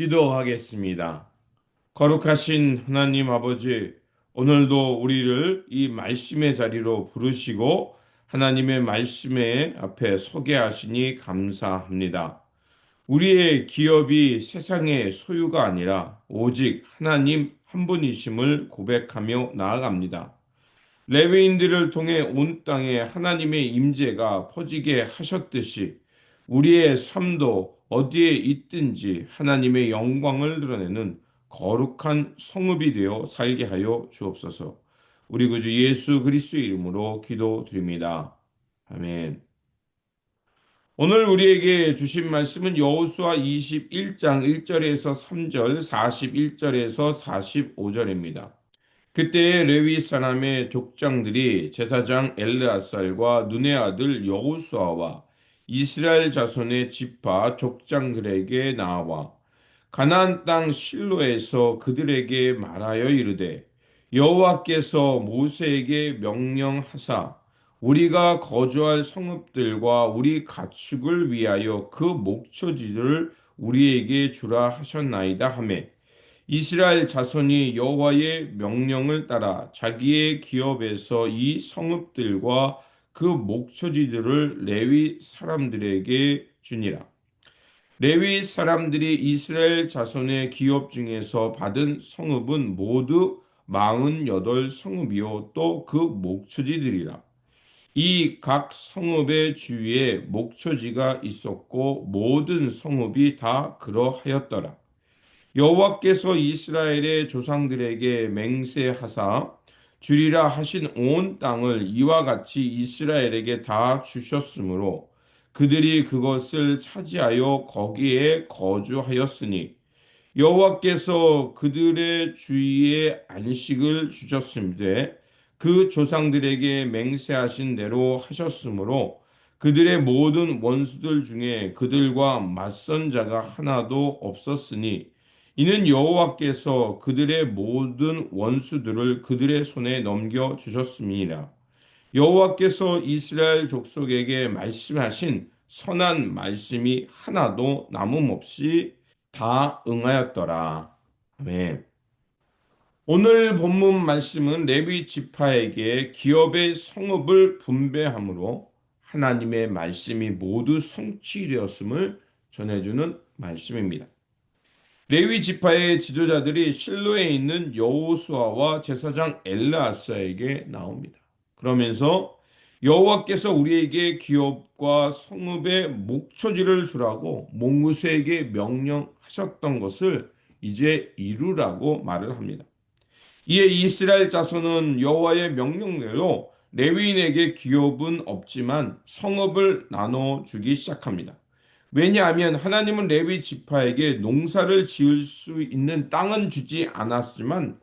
기도하겠습니다. 거룩하신 하나님 아버지, 오늘도 우리를 이 말씀의 자리로 부르시고 하나님의 말씀의 앞에 서게 하시니 감사합니다. 우리의 기업이 세상의 소유가 아니라 오직 하나님 한 분이심을 고백하며 나아갑니다. 레위인들을 통해 온 땅에 하나님의 임재가 퍼지게 하셨듯이 우리의 삶도 어디에 있든지 하나님의 영광을 드러내는 거룩한 성읍이 되어 살게 하여 주옵소서. 우리 구주 예수 그리스도의 이름으로 기도드립니다. 아멘. 오늘 우리에게 주신 말씀은 여호수아 21장 1절에서 3절, 41절에서 45절입니다. 그때 레위 사람의 족장들이 제사장 엘르아살과 눈의 아들 여호수아와 이스라엘 자손의 지파 족장들에게 나와 가나안 땅 실로에서 그들에게 말하여 이르되 여호와께서 모세에게 명령하사 우리가 거주할 성읍들과 우리 가축을 위하여 그 목초지를 우리에게 주라 하셨나이다 하매 이스라엘 자손이 여호와의 명령을 따라 자기의 기업에서 이 성읍들과 그 목초지들을 레위 사람들에게 주니라. 레위 사람들이 이스라엘 자손의 기업 중에서 받은 성읍은 모두 48 성읍이요 또 그 목초지들이라. 이 각 성읍의 주위에 목초지가 있었고 모든 성읍이 다 그러하였더라. 여호와께서 이스라엘의 조상들에게 맹세하사 주리라 하신 온 땅을 이와 같이 이스라엘에게 다 주셨으므로 그들이 그것을 차지하여 거기에 거주하였으니 여호와께서 그들의 주위에 안식을 주셨음되 그 조상들에게 맹세하신 대로 하셨으므로 그들의 모든 원수들 중에 그들과 맞선 자가 하나도 없었으니 이는 여호와께서 그들의 모든 원수들을 그들의 손에 넘겨 주셨음이니라. 여호와께서 이스라엘 족속에게 말씀하신 선한 말씀이 하나도 남음없이 다 응하였더라. 아멘. 오늘 본문 말씀은 레위 지파에게 기업의 성읍을 분배함으로 하나님의 말씀이 모두 성취되었음을 전해주는 말씀입니다. 레위 지파의 지도자들이 실로에 있는 여호수아와 제사장 엘르아사에게 나옵니다. 그러면서 여호와께서 우리에게 기업과 성읍의 목초지를 주라고 모세에게 명령하셨던 것을 이제 이루라고 말을 합니다. 이에 이스라엘 자손은 여호와의 명령대로 레위인에게 기업은 없지만 성읍을 나눠 주기 시작합니다. 왜냐하면 하나님은 레위 지파에게 농사를 지을 수 있는 땅은 주지 않았지만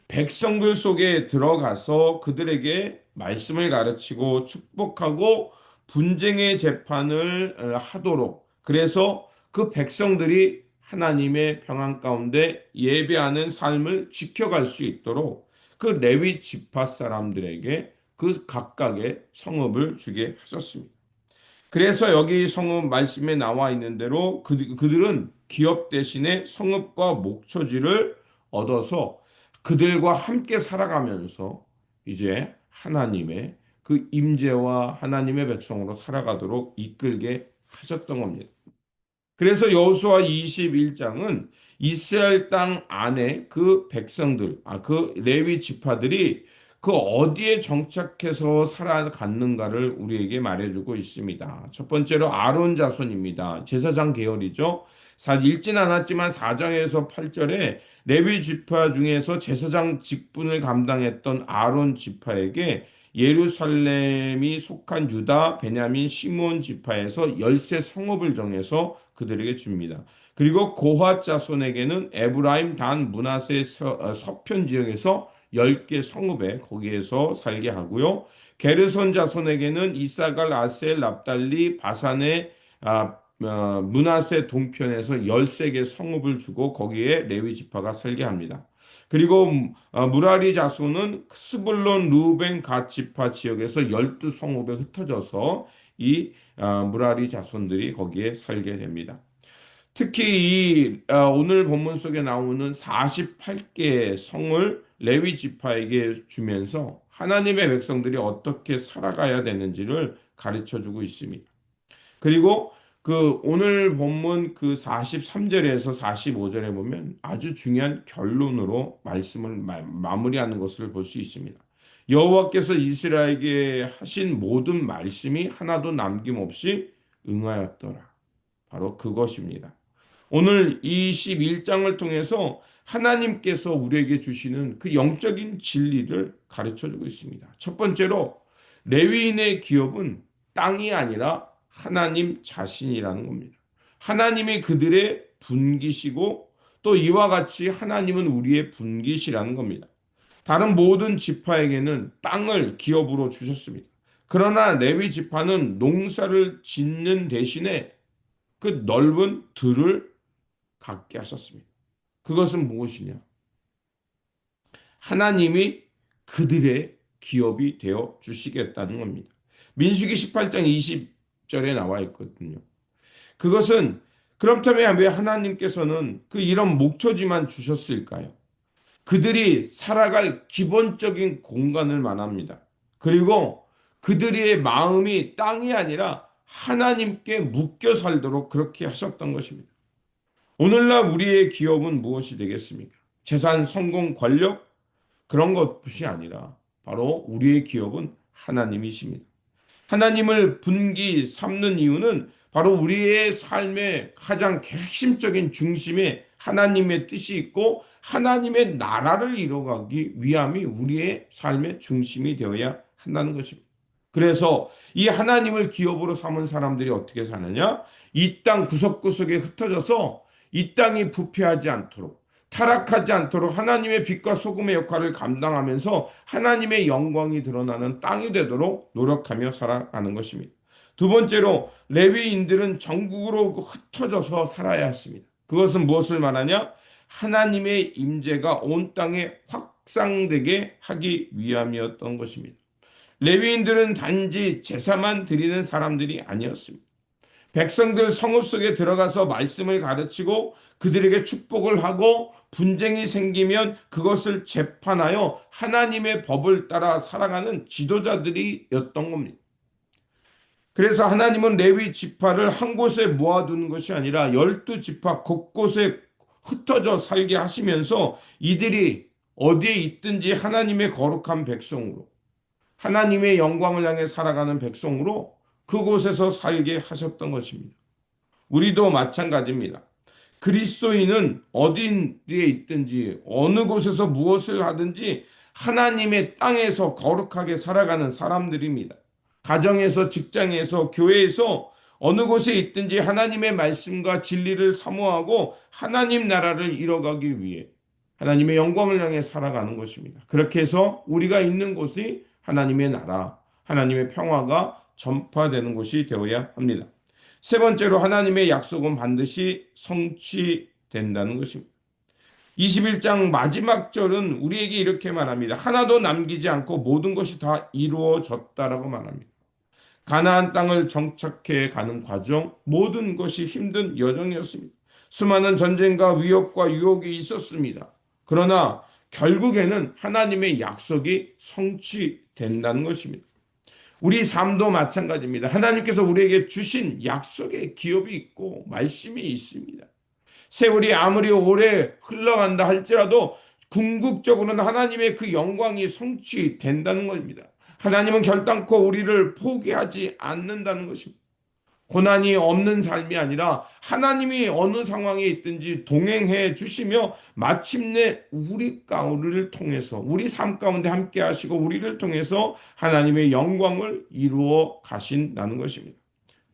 백성들 속에 들어가서 그들에게 말씀을 가르치고 축복하고 분쟁의 재판을 하도록 그래서 그 백성들이 하나님의 평안 가운데 예배하는 삶을 지켜갈 수 있도록 그 레위 지파 사람들에게 그 각각의 성읍을 주게 하셨습니다. 그래서 여기 성읍 말씀에 나와 있는 대로 그들은 기업 대신에 성읍과 목초지를 얻어서 그들과 함께 살아가면서 이제 하나님의 그 임재와 하나님의 백성으로 살아가도록 이끌게 하셨던 겁니다. 그래서 여호수아 21장은 이스라엘 땅 안에 그 백성들, 그 레위 지파들이 그 어디에 정착해서 살아갔는가를 우리에게 말해주고 있습니다. 첫 번째로 아론 자손입니다. 제사장 계열이죠. 읽진 않았지만 4장에서 8절에 레위 지파 중에서 제사장 직분을 감당했던 아론 지파에게 예루살렘이 속한 유다, 베냐민, 시므온 지파에서 열세 성읍을 정해서 그들에게 줍니다. 그리고 고핫 자손에게는 에브라임, 단, 므낫세 서편 지역에서 10개 성읍에 거기에서 살게 하고요. 게르손 자손에게는 이사갈, 아셀, 납달리, 바산의 므낫세 동편에서 13개 성읍을 주고 거기에 레위 지파가 살게 합니다. 그리고 무라리 자손은 스불론, 루벤, 갓 지파 지역에서 12성읍에 흩어져서 이 무라리 자손들이 거기에 살게 됩니다. 특히 오늘 본문 속에 나오는 48개의 성을 레위 지파에게 주면서 하나님의 백성들이 어떻게 살아가야 되는지를 가르쳐 주고 있습니다. 그리고 그 오늘 본문 그 43절에서 45절에 보면 아주 중요한 결론으로 말씀을 마무리하는 것을 볼 수 있습니다. 여호와께서 이스라엘에게 하신 모든 말씀이 하나도 남김없이 응하였더라. 바로 그것입니다. 오늘 21장을 통해서 하나님께서 우리에게 주시는 그 영적인 진리를 가르쳐 주고 있습니다. 첫 번째로 레위인의 기업은 땅이 아니라 하나님 자신이라는 겁니다. 하나님이 그들의 분기시고 또 이와 같이 하나님은 우리의 분기시라는 겁니다. 다른 모든 지파에게는 땅을 기업으로 주셨습니다. 그러나 레위 지파는 농사를 짓는 대신에 그 넓은 들을 갖게 하셨습니다. 그것은 무엇이냐? 하나님이 그들의 기업이 되어 주시겠다는 겁니다. 민수기 18장 20절에 나와 있거든요. 그것은 그렇다면 왜 하나님께서는 그 이런 목초지만 주셨을까요? 그들이 살아갈 기본적인 공간을 말합니다. 그리고 그들의 마음이 땅이 아니라 하나님께 묶여 살도록 그렇게 하셨던 것입니다. 오늘날 우리의 기업은 무엇이 되겠습니까? 재산, 성공, 권력 그런 것이 아니라 바로 우리의 기업은 하나님이십니다. 하나님을 분기 삼는 이유는 바로 우리의 삶의 가장 핵심적인 중심에 하나님의 뜻이 있고 하나님의 나라를 이뤄가기 위함이 우리의 삶의 중심이 되어야 한다는 것입니다. 그래서 이 하나님을 기업으로 삼은 사람들이 어떻게 사느냐? 이 땅 구석구석에 흩어져서 이 땅이 부패하지 않도록 타락하지 않도록 하나님의 빛과 소금의 역할을 감당하면서 하나님의 영광이 드러나는 땅이 되도록 노력하며 살아가는 것입니다. 두 번째로 레위인들은 전국으로 흩어져서 살아야 했습니다. 그것은 무엇을 말하냐? 하나님의 임재가 온 땅에 확산되게 하기 위함이었던 것입니다. 레위인들은 단지 제사만 드리는 사람들이 아니었습니다. 백성들 성읍 속에 들어가서 말씀을 가르치고 그들에게 축복을 하고 분쟁이 생기면 그것을 재판하여 하나님의 법을 따라 살아가는 지도자들이었던 겁니다. 그래서 하나님은 레위 지파를 한 곳에 모아두는 것이 아니라 12지파 곳곳에 흩어져 살게 하시면서 이들이 어디에 있든지 하나님의 거룩한 백성으로 하나님의 영광을 향해 살아가는 백성으로 그곳에서 살게 하셨던 것입니다. 우리도 마찬가지입니다. 그리스도인은 어디에 있든지 어느 곳에서 무엇을 하든지 하나님의 땅에서 거룩하게 살아가는 사람들입니다. 가정에서, 직장에서, 교회에서 어느 곳에 있든지 하나님의 말씀과 진리를 사모하고 하나님 나라를 이뤄가기 위해 하나님의 영광을 향해 살아가는 것입니다. 그렇게 해서 우리가 있는 곳이 하나님의 나라, 하나님의 평화가 전파되는 곳이 되어야 합니다. 세 번째로 하나님의 약속은 반드시 성취된다는 것입니다. 21장 마지막 절은 우리에게 이렇게 말합니다. 하나도 남기지 않고 모든 것이 다 이루어졌다라고 말합니다. 가나안 땅을 정착해 가는 과정, 모든 것이 힘든 여정이었습니다. 수많은 전쟁과 위협과 유혹이 있었습니다. 그러나 결국에는 하나님의 약속이 성취된다는 것입니다. 우리 삶도 마찬가지입니다. 하나님께서 우리에게 주신 약속의 기업이 있고 말씀이 있습니다. 세월이 아무리 오래 흘러간다 할지라도 궁극적으로는 하나님의 그 영광이 성취된다는 것입니다. 하나님은 결단코 우리를 포기하지 않는다는 것입니다. 고난이 없는 삶이 아니라 하나님이 어느 상황에 있든지 동행해 주시며 마침내 우리를 통해서 우리 삶 가운데 함께 하시고 우리를 통해서 하나님의 영광을 이루어 가신다는 것입니다.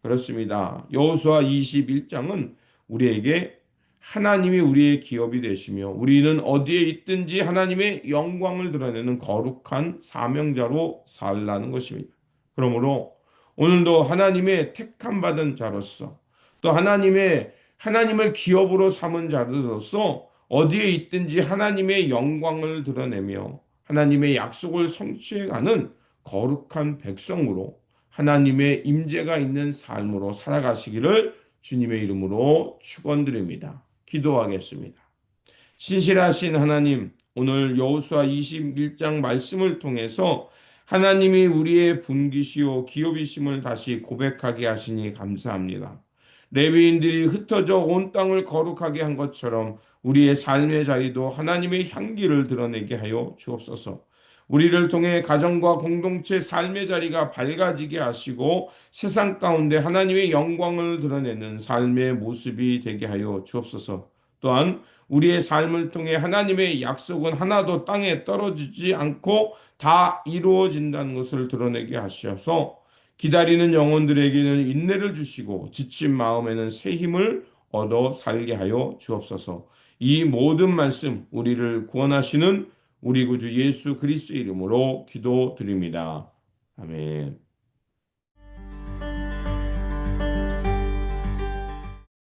그렇습니다. 여호수아 21장은 우리에게 하나님이 우리의 기업이 되시며 우리는 어디에 있든지 하나님의 영광을 드러내는 거룩한 사명자로 살라는 것입니다. 그러므로 오늘도 하나님의 택함 받은 자로서 또 하나님을 기업으로 삼은 자로서 어디에 있든지 하나님의 영광을 드러내며 하나님의 약속을 성취해가는 거룩한 백성으로 하나님의 임재가 있는 삶으로 살아가시기를 주님의 이름으로 축원드립니다. 기도하겠습니다. 신실하신 하나님, 오늘 여호수아 21장 말씀을 통해서 하나님이 우리의 분기시요 기업이심을 다시 고백하게 하시니 감사합니다. 레위인들이 흩어져 온 땅을 거룩하게 한 것처럼 우리의 삶의 자리도 하나님의 향기를 드러내게 하여 주옵소서. 우리를 통해 가정과 공동체 삶의 자리가 밝아지게 하시고 세상 가운데 하나님의 영광을 드러내는 삶의 모습이 되게 하여 주옵소서. 또한 우리의 삶을 통해 하나님의 약속은 하나도 땅에 떨어지지 않고 다 이루어진다는 것을 드러내게 하셔서 기다리는 영혼들에게는 인내를 주시고 지친 마음에는 새 힘을 얻어 살게 하여 주옵소서. 이 모든 말씀 우리를 구원하시는 우리 구주 예수 그리스도의 이름으로 기도드립니다. 아멘.